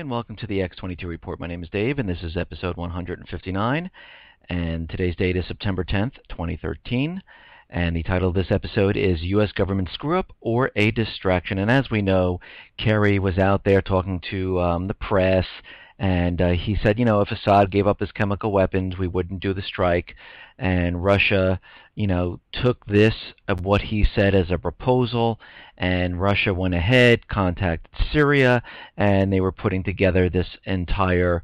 and welcome to the X22 Report. My name is Dave, and this is episode 159, and today's date is September 10th, 2013, and the title of this episode is U.S. Government Screw-Up or a Distraction. And as we know, Kerry was out there talking to the press, and he said, if Assad gave up his chemical weapons, we wouldn't do the strike, and Russia took this of what he said as a proposal, and Russia went ahead, contacted Syria, and they were putting together this entire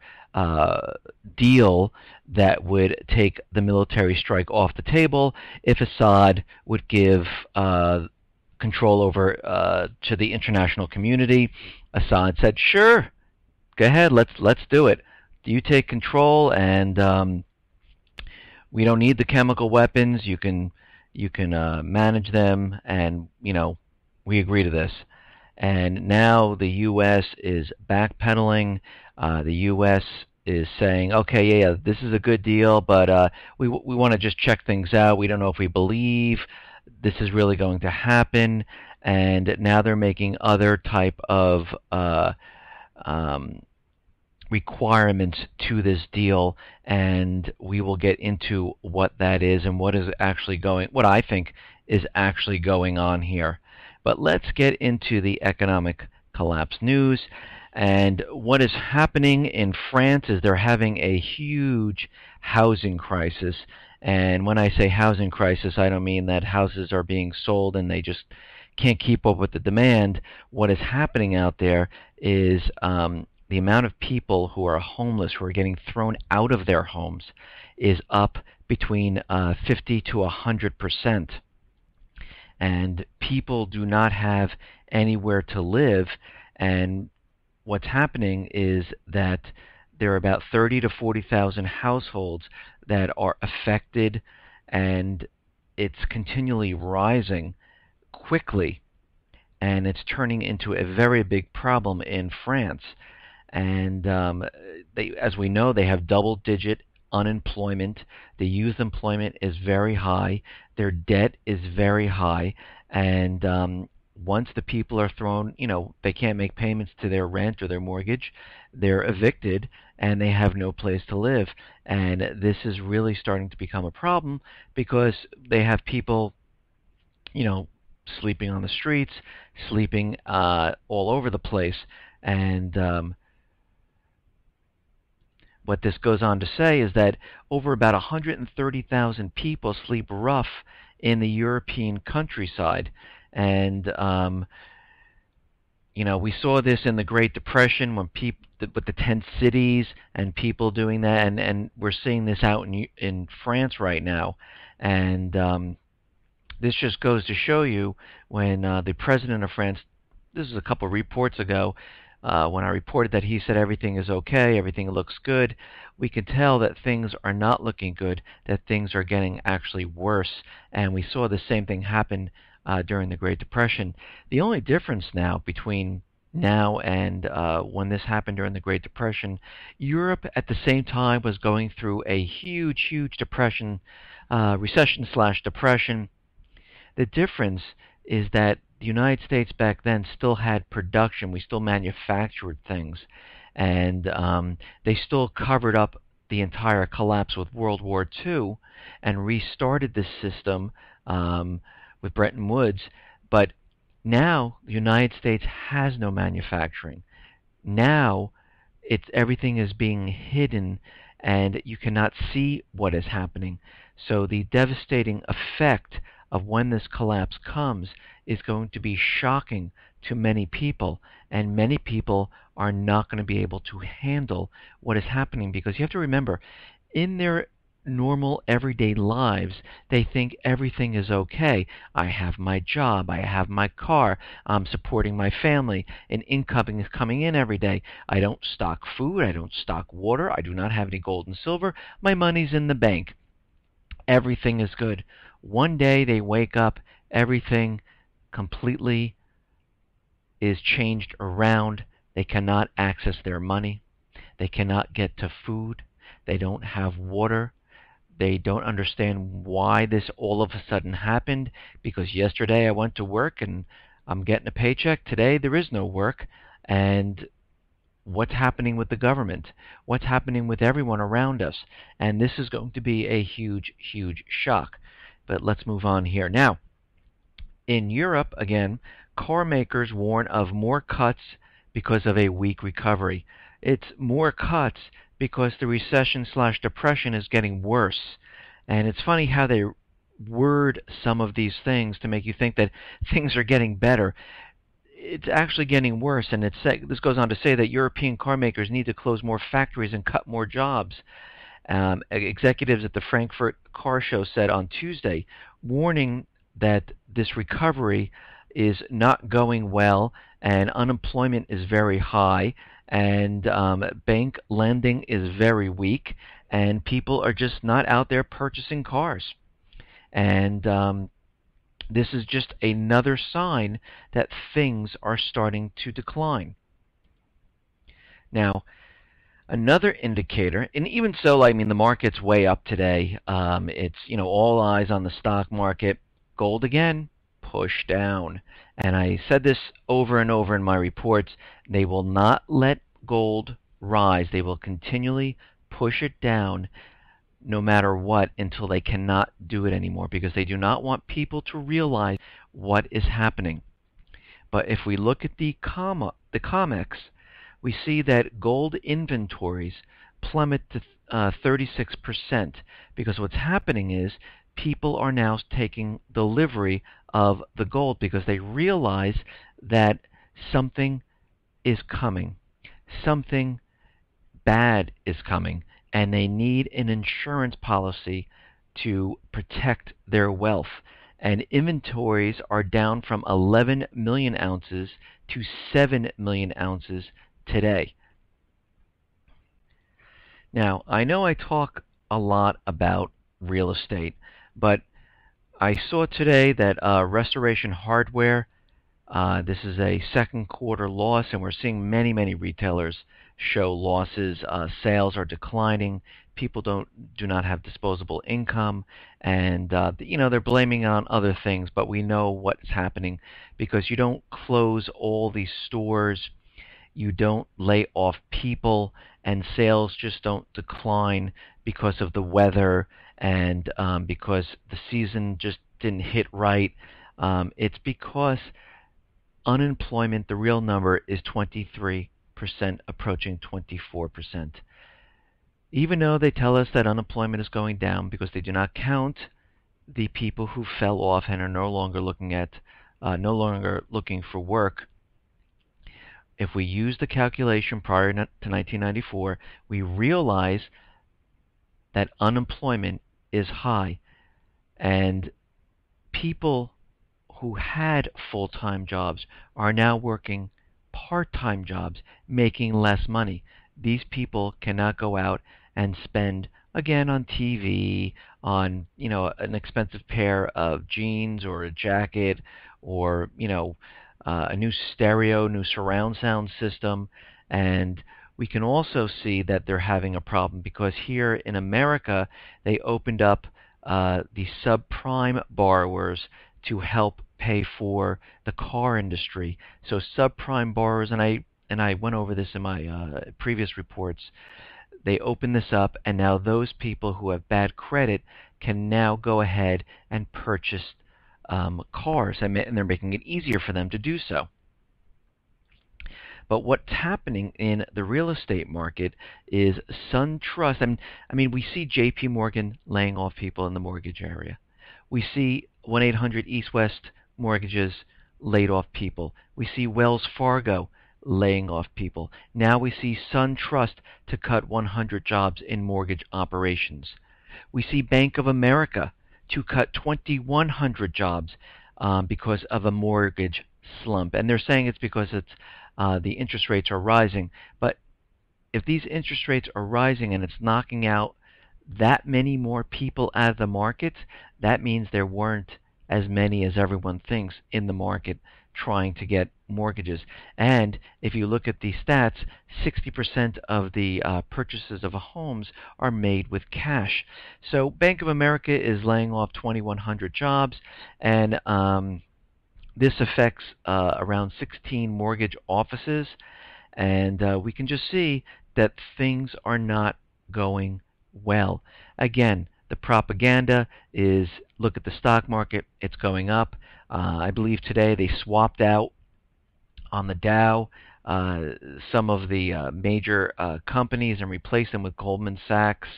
deal that would take the military strike off the table if Assad would give control over to the international community. Assad said, "Sure, go ahead, let's do it. You take control, and we don't need the chemical weapons. You can manage them, and we agree to this." And now the U.S. is backpedaling. The U.S. is saying, "Okay, yeah, this is a good deal, but we want to just check things out. We don't know if we believe this is really going to happen." And now they're making other type of requirements to this deal, and we will get into what that is and what I think is actually going on here. But let's get into the economic collapse news. And what is happening in France is they're having a huge housing crisis. And when I say housing crisis, I don't mean that houses are being sold and they just can't keep up with the demand. What is happening out there is the amount of people who are homeless, who are getting thrown out of their homes, is up between 50 to 100%. And people do not have anywhere to live. And what's happening is that there are about 30 to 40,000 households that are affected, and it's continually rising quickly, and it's turning into a very big problem in France. And as we know, they have double-digit unemployment. The youth employment is very high. Their debt is very high. And once the people are thrown, they can't make payments to their rent or their mortgage, they're evicted, and they have no place to live. And this is really starting to become a problem because they have people, sleeping on the streets, sleeping all over the place. And what this goes on to say is that over about 130,000 people sleep rough in the European countryside. And we saw this in the Great Depression when with the tent cities and people doing that, and we're seeing this out in France right now. And this just goes to show you when the president of France, this is a couple of reports ago, when I reported that he said everything is okay, everything looks good, we can tell that things are not looking good, that things are getting actually worse. And we saw the same thing happen during the Great Depression. The only difference now between now and when this happened during the Great Depression, Europe at the same time was going through a huge depression, recession/depression. The difference is that the United States back then still had production. We still manufactured things, and they still covered up the entire collapse with World War II and restarted this system with Bretton Woods. But now the United States has no manufacturing. Now everything is being hidden, and you cannot see what is happening. So the devastating effect of when this collapse comes is going to be shocking to many people, and many people are not going to be able to handle what is happening, because you have to remember, in their normal everyday lives, they think everything is okay. I have my job, I have my car, I'm supporting my family, and income is coming in every day. I don't stock food, I don't stock water, I do not have any gold and silver, my money's in the bank. Everything is good. One day they wake up, everything completely is changed around. They cannot access their money. They cannot get to food. They don't have water. They don't understand why this all of a sudden happened, because yesterday I went to work and I'm getting a paycheck. Today there is no work, and what's happening with the government, what's happening with everyone around us. And this is going to be a huge, huge shock. But let's move on here. Now, in Europe, again, car makers warn of more cuts because of a weak recovery. It's more cuts because the recession slash depression is getting worse. And it's funny how they word some of these things to make you think that things are getting better. It's actually getting worse, and this goes on to say that European car makers need to close more factories and cut more jobs. Executives at the Frankfurt Car Show said on Tuesday, warning that this recovery is not going well and unemployment is very high and bank lending is very weak and people are just not out there purchasing cars. And this is just another sign that things are starting to decline. Now, another indicator, and even so, I mean, the market's way up today. It's, all eyes on the stock market. Gold again, push down. And I said this over and over in my reports. They will not let gold rise. They will continually push it down no matter what until they cannot do it anymore because they do not want people to realize what is happening. But if we look at the COMEX, we see that gold inventories plummet to 36% because what's happening is people are now taking delivery of the gold because they realize that something is coming. Something bad is coming, and they need an insurance policy to protect their wealth. And inventories are down from 11 million ounces to 7 million ounces today. Now, I know I talk a lot about real estate, but I saw today that Restoration Hardware, this is a second quarter loss, and we're seeing many, many retailers show losses. Sales are declining. People do not have disposable income, and they're blaming on other things. But we know what's happening because you don't close all these stores, you don't lay off people, and sales just don't decline because of the weather and because the season just didn't hit right. It's because unemployment, the real number is 23%, approaching 24%. Even though they tell us that unemployment is going down because they do not count the people who fell off and are no longer looking for work. If we use the calculation prior to 1994, we realize that unemployment is high, and people who had full-time jobs are now working part-time jobs, making less money. These people cannot go out and spend again on TV, on an expensive pair of jeans or a jacket, or a new stereo, new surround sound system. And we can also see that they're having a problem because here in America they opened up the subprime borrowers to help pay for the car industry. So subprime borrowers, and I went over this in my previous reports, they open this up, and now those people who have bad credit can now go ahead and purchase cars, and they're making it easier for them to do so. But what's happening in the real estate market is SunTrust. I mean, we see J.P. Morgan laying off people in the mortgage area. We see 1-800 East West Mortgages laid off people. We see Wells Fargo laying off people. Now we see SunTrust to cut 100 jobs in mortgage operations. We see Bank of America to cut 2,100 jobs because of a mortgage slump. And they're saying it's because the interest rates are rising. But if these interest rates are rising and it's knocking out that many more people out of the market, that means there weren't as many as everyone thinks in the market trying to get mortgages. And if you look at the stats, 60% of the purchases of homes are made with cash. So Bank of America is laying off 2,100 jobs, and this affects around 16 mortgage offices. And we can just see that things are not going well. Again, the propaganda is look at the stock market, it's going up. I believe today they swapped out on the Dow uh, some of the major companies and replaced them with Goldman Sachs,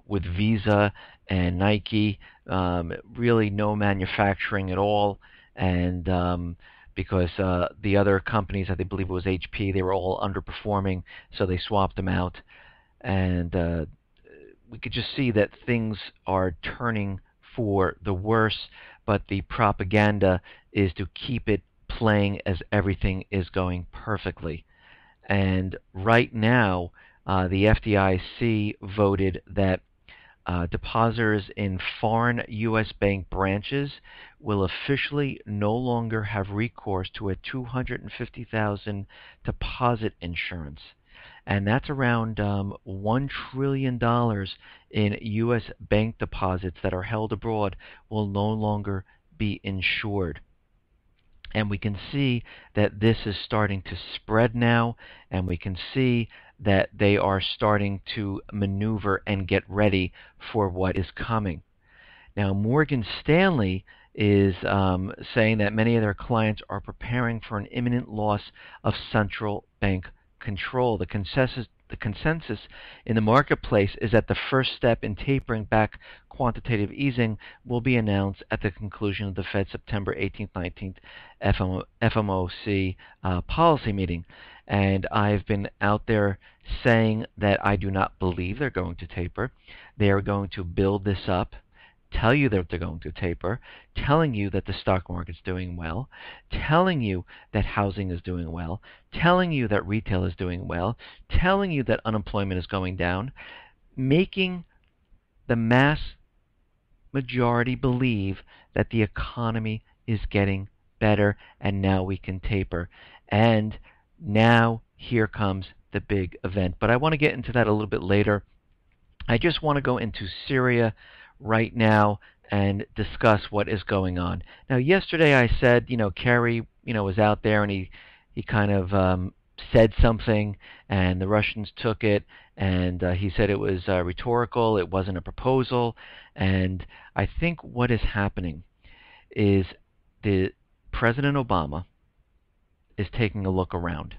with Visa and Nike. Really, no manufacturing at all, and because the other companies, I believe it was HP, they were all underperforming, so they swapped them out, and we could just see that things are turning for the worse, but the propaganda is to keep it playing as everything is going perfectly. And right now, the FDIC voted that depositors in foreign U.S. bank branches will officially no longer have recourse to a $250,000 deposit insurance, and that's around $1 trillion in U.S. bank deposits that are held abroad will no longer be insured. And we can see that this is starting to spread now, and we can see that they are starting to maneuver and get ready for what is coming. Now, Morgan Stanley is saying that many of their clients are preparing for an imminent loss of central bank control. The consensus in the marketplace is that the first step in tapering back quantitative easing will be announced at the conclusion of the Fed September 18th, 19th FOMC policy meeting. And I've been out there saying that I do not believe they're going to taper. They are going to build this up, tell you that they're going to taper, telling you that the stock market's doing well, telling you that housing is doing well, telling you that retail is doing well, telling you that unemployment is going down, making the mass majority believe that the economy is getting better and now we can taper. And now here comes the big event. But I want to get into that a little bit later. I just want to go into Syria right now and discuss what is going on. Now, yesterday I said, Kerry, was out there and he kind of said something, and the Russians took it, and he said it was rhetorical, it wasn't a proposal, and I think what is happening is the President Obama is taking a look around,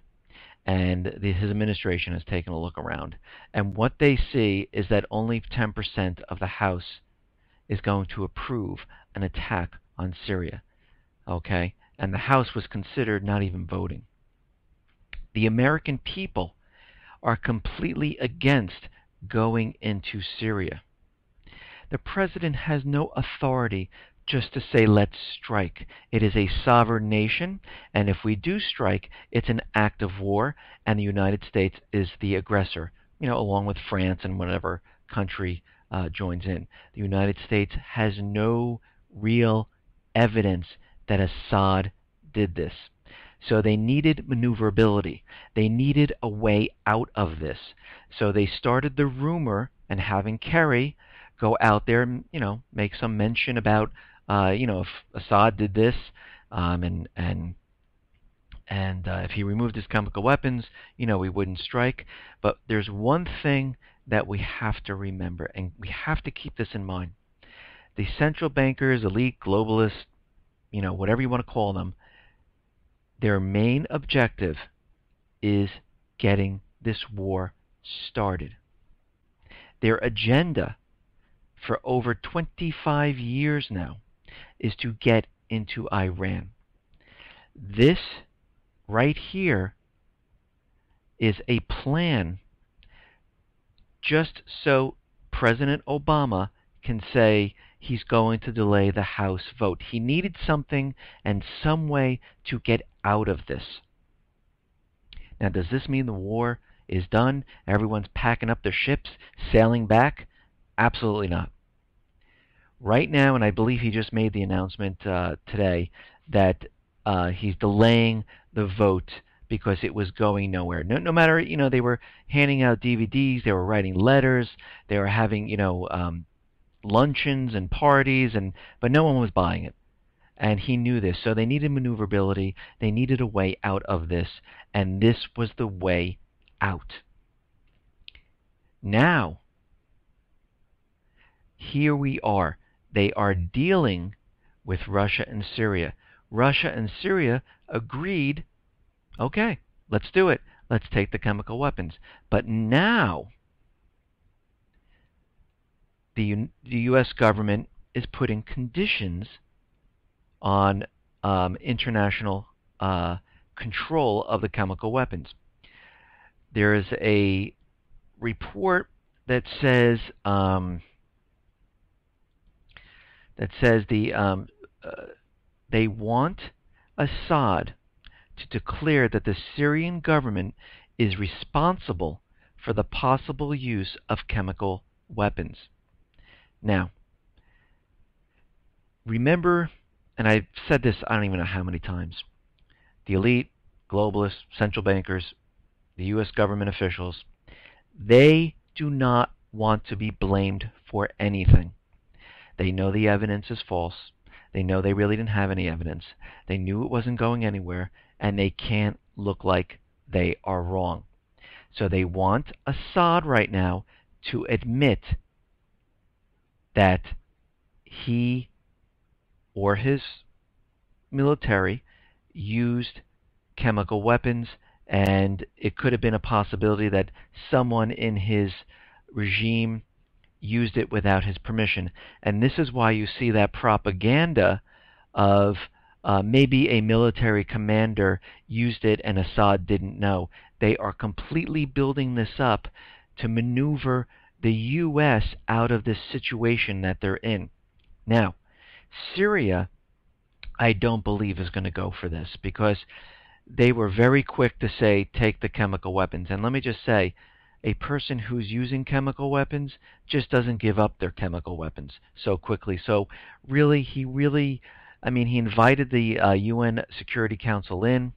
and his administration has taken a look around, and what they see is that only 10% of the House is going to approve an attack on Syria, okay? And the House was considered not even voting. The American people are completely against going into Syria. The president has no authority just to say, let's strike. It is a sovereign nation, and if we do strike, it's an act of war, and the United States is the aggressor, along with France and whatever country joins in. The United States has no real evidence that Assad did this. So they needed maneuverability. They needed a way out of this. So they started the rumor and having Kerry go out there and, make some mention about, if Assad did this, and if he removed his chemical weapons, we wouldn't strike. But there's one thing that we have to remember, and we have to keep this in mind. The central bankers, elite, globalists, whatever you want to call them, their main objective is getting this war started. Their agenda for over 25 years now is to get into Iran. This right here is a plan just so President Obama can say he's going to delay the House vote. He needed something and some way to get out of this. Now, does this mean the war is done? Everyone's packing up their ships, sailing back? Absolutely not. Right now, and I believe he just made the announcement today, that he's delaying the vote because it was going nowhere. No matter, they were handing out DVDs, they were writing letters, they were having, luncheons and parties, but no one was buying it. And he knew this. So they needed maneuverability. They needed a way out of this. And this was the way out. Now, here we are. They are dealing with Russia and Syria. Russia and Syria agreed, okay, let's do it. Let's take the chemical weapons. But now, the U.S. government is putting conditions on international control of the chemical weapons. There is a report that says they want Assad to declare that the Syrian government is responsible for the possible use of chemical weapons. Now, remember, and I've said this I don't even know how many times, the elite, globalists, central bankers, the U.S. government officials, they do not want to be blamed for anything. They know the evidence is false. They know they really didn't have any evidence. They knew it wasn't going anywhere, and they can't look like they are wrong. So they want Assad right now to admit that he or his military used chemical weapons, and it could have been a possibility that someone in his regime used it without his permission. And this is why you see that propaganda of maybe a military commander used it and Assad didn't know. They are completely building this up to maneuver the U.S. out of this situation that they're in. Now, Syria, I don't believe is going to go for this, because they were very quick to say, take the chemical weapons. And let me just say, a person who's using chemical weapons just doesn't give up their chemical weapons so quickly. So really, he invited the UN Security Council in.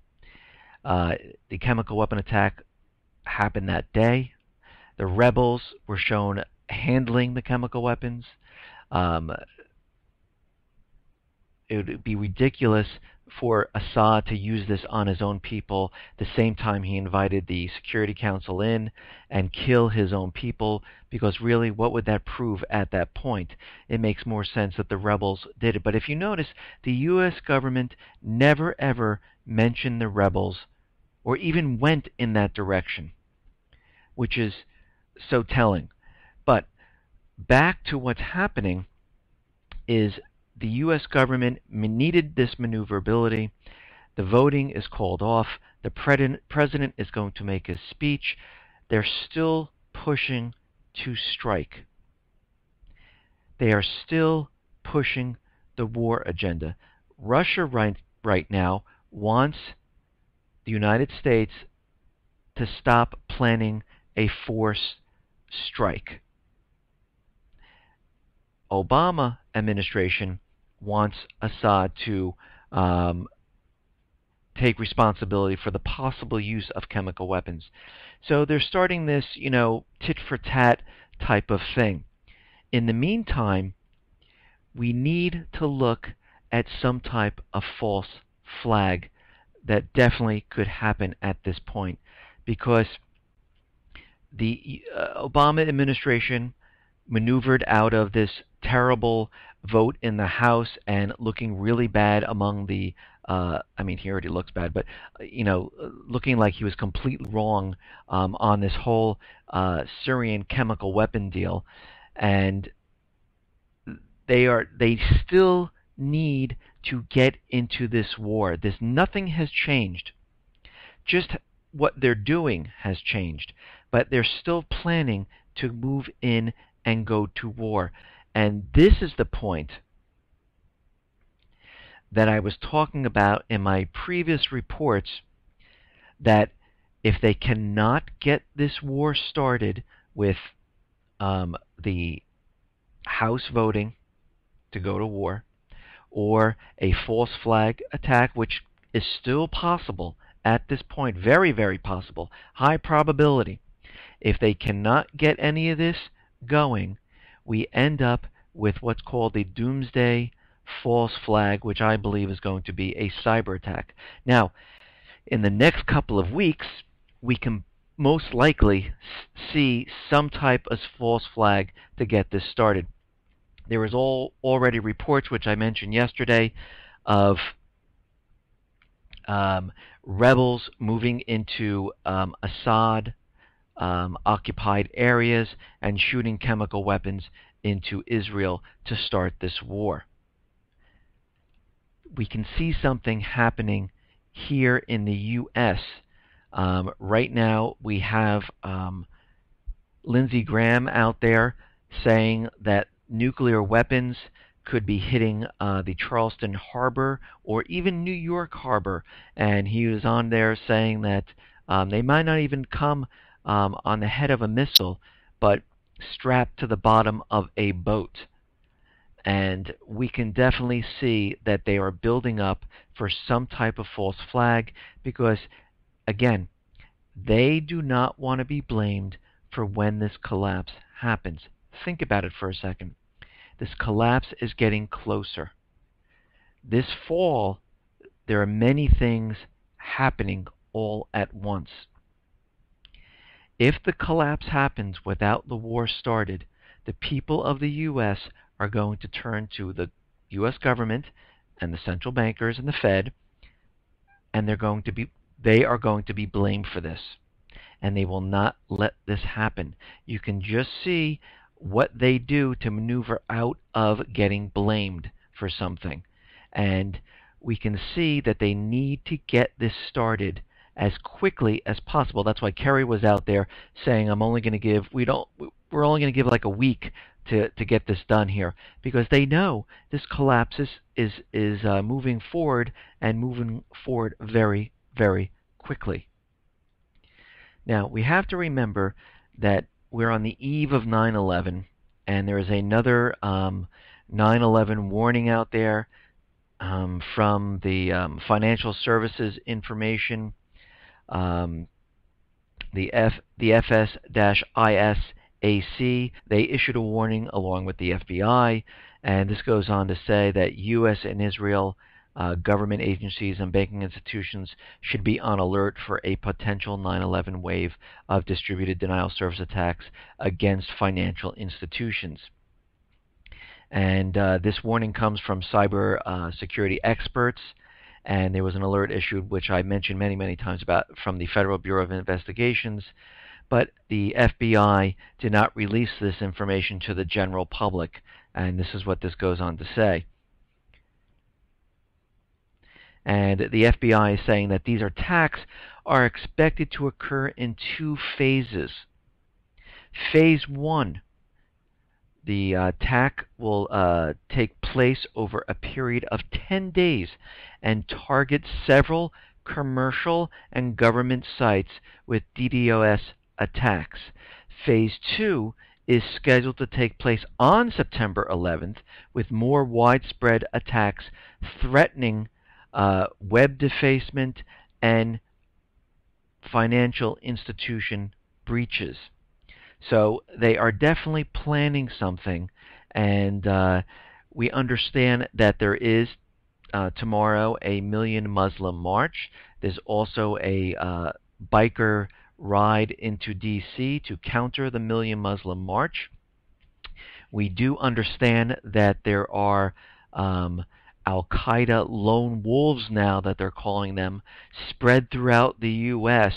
The chemical weapon attack happened that day. The rebels were shown handling the chemical weapons. It would be ridiculous for Assad to use this on his own people the same time he invited the Security Council in and kill his own people, because really, what would that prove at that point? It makes more sense that the rebels did it. But if you notice, the U.S. government never ever mentioned the rebels or even went in that direction, which is so telling. But back to what's happening is the U.S. government needed this maneuverability. The voting is called off. The president is going to make his speech. They're still pushing to strike. They are still pushing the war agenda. Russia right now wants the United States to stop planning a forced strike. Obama administration wants Assad to take responsibility for the possible use of chemical weapons. So they're starting this, tit-for-tat type of thing. In the meantime, we need to look at some type of false flag that definitely could happen at this point, because the Obama administration maneuvered out of this terrible vote in the House and looking really bad among the he already looks bad, but looking like he was completely wrong on this whole Syrian chemical weapon deal. And they still need to get into this war. Nothing has changed. Just what they're doing has changed, but they're still planning to move in and go to war. And this is the point that I was talking about in my previous reports, that if they cannot get this war started with the House voting to go to war, or a false flag attack, which is still possible at this point, very, very possible, high probability. If they cannot get any of this going, we end up with what's called a doomsday false flag, which I believe is going to be a cyber attack. Now, in the next couple of weeks, we can most likely see some type of false flag to get this started. There is already reports, which I mentioned yesterday, of um, rebels moving into Assad occupied areas and shooting chemical weapons into Israel to start this war. We can see something happening here in the U.S. Right now, we have Lindsey Graham out there saying that nuclear weapons could be hitting the Charleston Harbor or even New York Harbor. And he was on there saying that they might not even come on the head of a missile, but strapped to the bottom of a boat. And we can definitely see that they are building up for some type of false flag because, again, they do not want to be blamed for when this collapse happens. Think about it for a second. This collapse is getting closer. This fall, there are many things happening all at once. If the collapse happens without the war started, the people of the U.S. are going to turn to the U.S. government and the central bankers and the Fed, and they are going to be blamed for this. And they will not let this happen. You can just see what they do to maneuver out of getting blamed for something. And we can see that they need to get this started as quickly as possible. That's why Kerry was out there saying, we're only going to give like a week to get this done here, because they know this collapse is moving forward and moving forward very, very quickly. Now, we have to remember that we're on the eve of 9/11, and there is another 9/11 warning out there from the Financial Services Information, the FS-ISAC. They issued a warning along with the FBI, and this goes on to say that U.S. and Israel government agencies and banking institutions should be on alert for a potential 9/11 wave of distributed denial service attacks against financial institutions. And this warning comes from cyber security experts, and there was an alert issued, which I mentioned many, many times about, from the Federal Bureau of Investigations, but the FBI did not release this information to the general public, and this is what this goes on to say. And the FBI is saying that these attacks are expected to occur in 2 phases. Phase 1, the attack will take place over a period of 10 days and target several commercial and government sites with DDoS attacks. Phase 2 is scheduled to take place on September 11th with more widespread attacks threatening web defacement and financial institution breaches. So they are definitely planning something, and we understand that there is tomorrow a Million Muslim March. There's also a biker ride into D.C. to counter the Million Muslim March. We do understand that there are Al-Qaeda lone wolves now, that they're calling them, spread throughout the U.S.,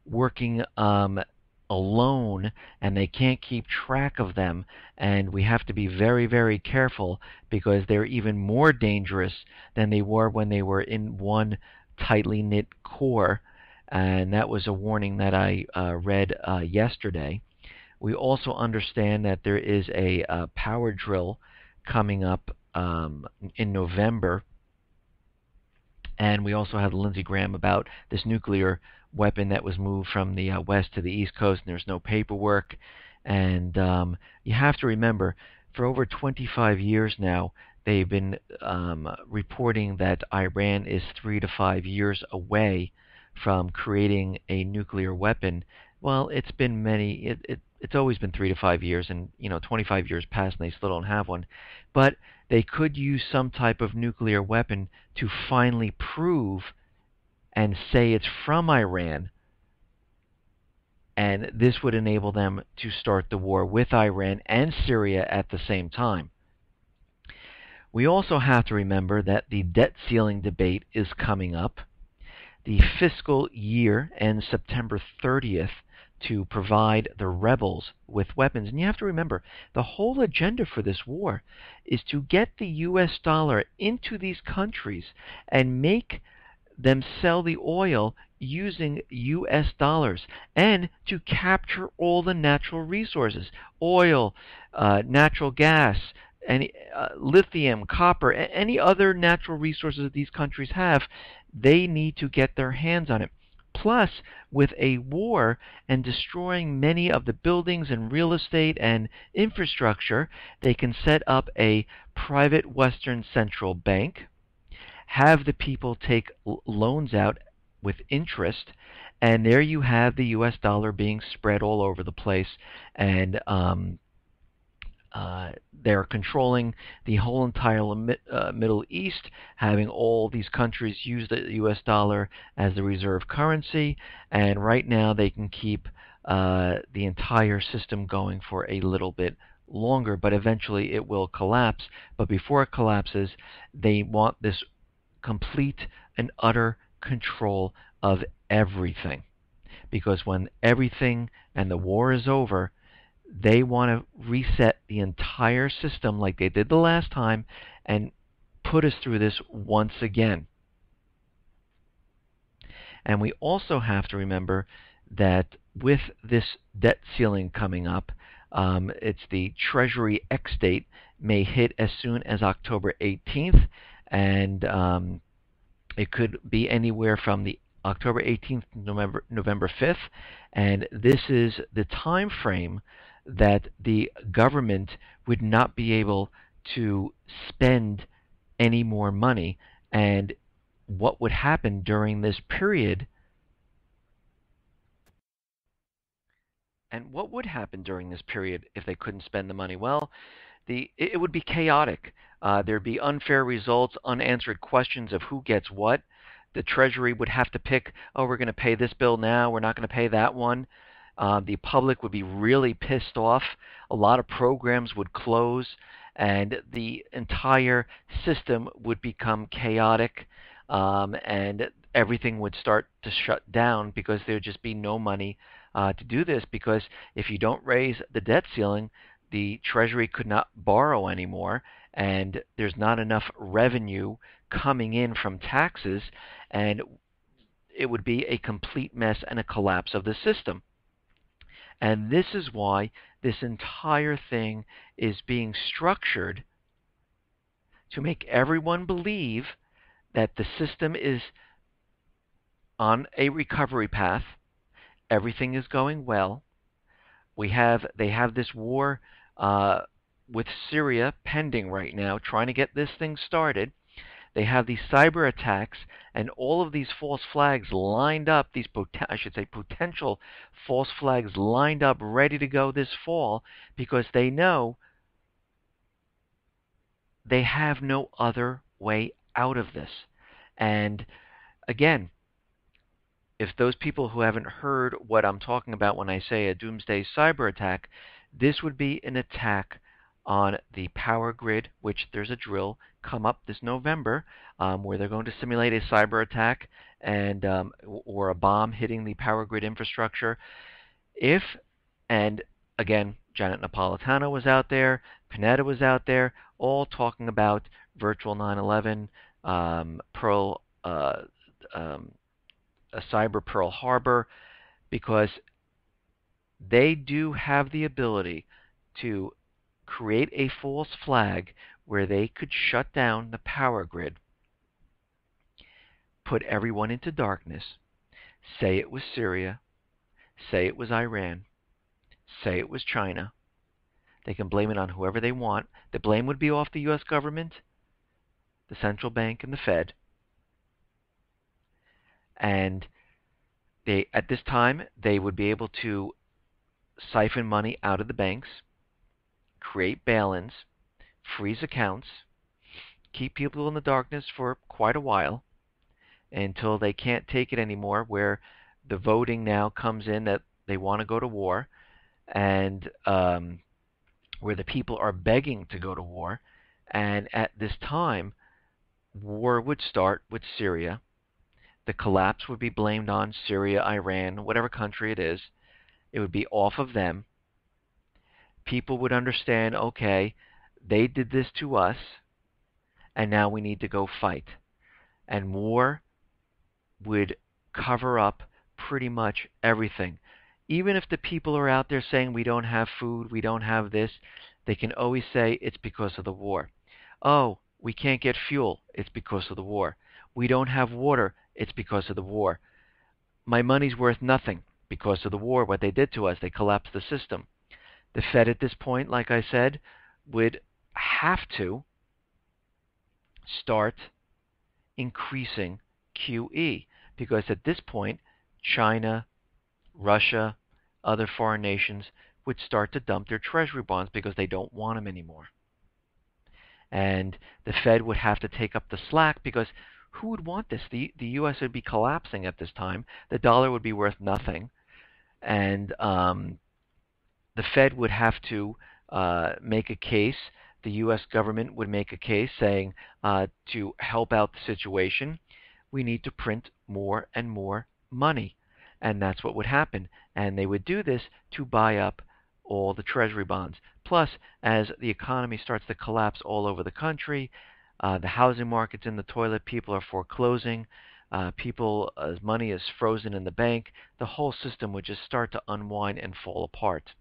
working alone, and they can't keep track of them. And we have to be very, very careful, because they're even more dangerous than they were when they were in one tightly knit core. And that was a warning that I read yesterday. We also understand that there is a power drill coming up in November, and we also have Lindsey Graham about this nuclear weapon that was moved from the west to the east coast, and there's no paperwork. And you have to remember, for over 25 years now, they've been reporting that Iran is 3 to 5 years away from creating a nuclear weapon. Well, it's been It's always been 3 to 5 years, and 25 years passed and they still don't have one. But they could use some type of nuclear weapon to finally prove and say it's from Iran, and this would enable them to start the war with Iran and Syria at the same time. We also have to remember that the debt ceiling debate is coming up. The fiscal year ends September 30th to provide the rebels with weapons. And you have to remember, the whole agenda for this war is to get the US dollar into these countries and make them sell the oil using US dollars, and to capture all the natural resources: oil, natural gas, any lithium, copper, any other natural resources that these countries have. They need to get their hands on it. Plus, with a war and destroying many of the buildings and real estate and infrastructure, they can set up a private Western central bank, have the people take loans out with interest, and there you have the U.S. dollar being spread all over the place, and they're controlling the whole entire Middle East, having all these countries use the U.S. dollar as the reserve currency, and right now they can keep the entire system going for a little bit longer, but eventually it will collapse. But before it collapses, they want this complete and utter control of everything. Because when everything and the war is over, they want to reset the entire system like they did the last time and put us through this once again. And we also have to remember that with this debt ceiling coming up, it's the Treasury X date may hit as soon as October 18th, and it could be anywhere from the October 18th to November 5th, and this is the time frame that the government would not be able to spend any more money. And what would happen during this period? And what would happen during this period if they couldn't spend the money? Well, it would be chaotic. There'd be unfair results, unanswered questions of who gets what. The Treasury would have to pick, oh, we're going to pay this bill now, we're not going to pay that one. The public would be really pissed off. A lot of programs would close, and the entire system would become chaotic, and everything would start to shut down because there'd just be no money to do this. Because if you don't raise the debt ceiling, the Treasury could not borrow anymore, and there's not enough revenue coming in from taxes, and it would be a complete mess and a collapse of the system. And this is why this entire thing is being structured to make everyone believe that the system is on a recovery path. Everything is going well. They have this war with Syria pending right now, trying to get this thing started. They have these cyber attacks and all of these false flags lined up, potential false flags lined up, ready to go this fall, because they know they have no other way out of this. And again, if those people who haven't heard what I'm talking about when I say a doomsday cyber attack, this would be an attack on the power grid, which there's a drill come up this November where they're going to simulate a cyber attack and or a bomb hitting the power grid infrastructure. And again, Janet Napolitano was out there, Panetta was out there, all talking about virtual 9/11, Pearl, a cyber Pearl Harbor, because they do have the ability to create a false flag where they could shut down the power grid, put everyone into darkness, say it was Syria, say it was Iran, say it was China. They can blame it on whoever they want. The blame would be off the U.S. government, the central bank, and the Fed. And at this time, they would be able to siphon money out of the banks, create bail-ins, freeze accounts, keep people in the darkness for quite a while until they can't take it anymore, where the voting now comes in that they want to go to war, and where the people are begging to go to war. And at this time, war would start with Syria. The collapse would be blamed on Syria, Iran, whatever country it is. It would be off of them. People would understand, okay, they did this to us, and now we need to go fight. And war would cover up pretty much everything. Even if the people are out there saying we don't have food, we don't have this, they can always say it's because of the war. Oh, we can't get fuel, it's because of the war. We don't have water, it's because of the war. My money's worth nothing because of the war, what they did to us. They collapsed the system. The Fed at this point, like I said, would have to start increasing QE, because at this point, China, Russia, other foreign nations would start to dump their treasury bonds because they don't want them anymore. And the Fed would have to take up the slack, because who would want this? The U.S. would be collapsing at this time. The dollar would be worth nothing. And the Fed would have to make a case. The U.S. government would make a case saying, to help out the situation, we need to print more and more money. And that's what would happen. And they would do this to buy up all the treasury bonds. Plus, as the economy starts to collapse all over the country, the housing market's in the toilet, people are foreclosing, people's money is frozen in the bank, the whole system would just start to unwind and fall apart.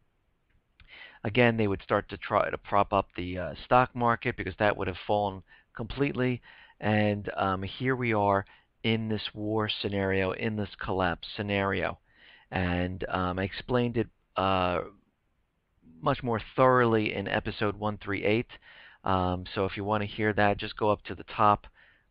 Again, they would start to try to prop up the stock market, because that would have fallen completely. And here we are in this war scenario, in this collapse scenario. And I explained it much more thoroughly in episode 138. So if you want to hear that, just go up to the top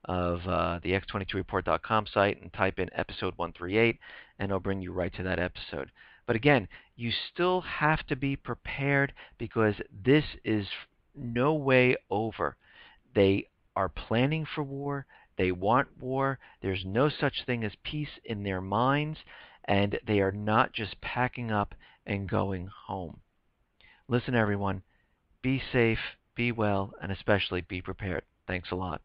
of the x22report.com site and type in episode 138, and it'll bring you right to that episode. But again, you still have to be prepared, because this is no way over. They are planning for war. They want war. There's no such thing as peace in their minds, and they are not just packing up and going home. Listen, everyone, be safe, be well, and especially be prepared. Thanks a lot.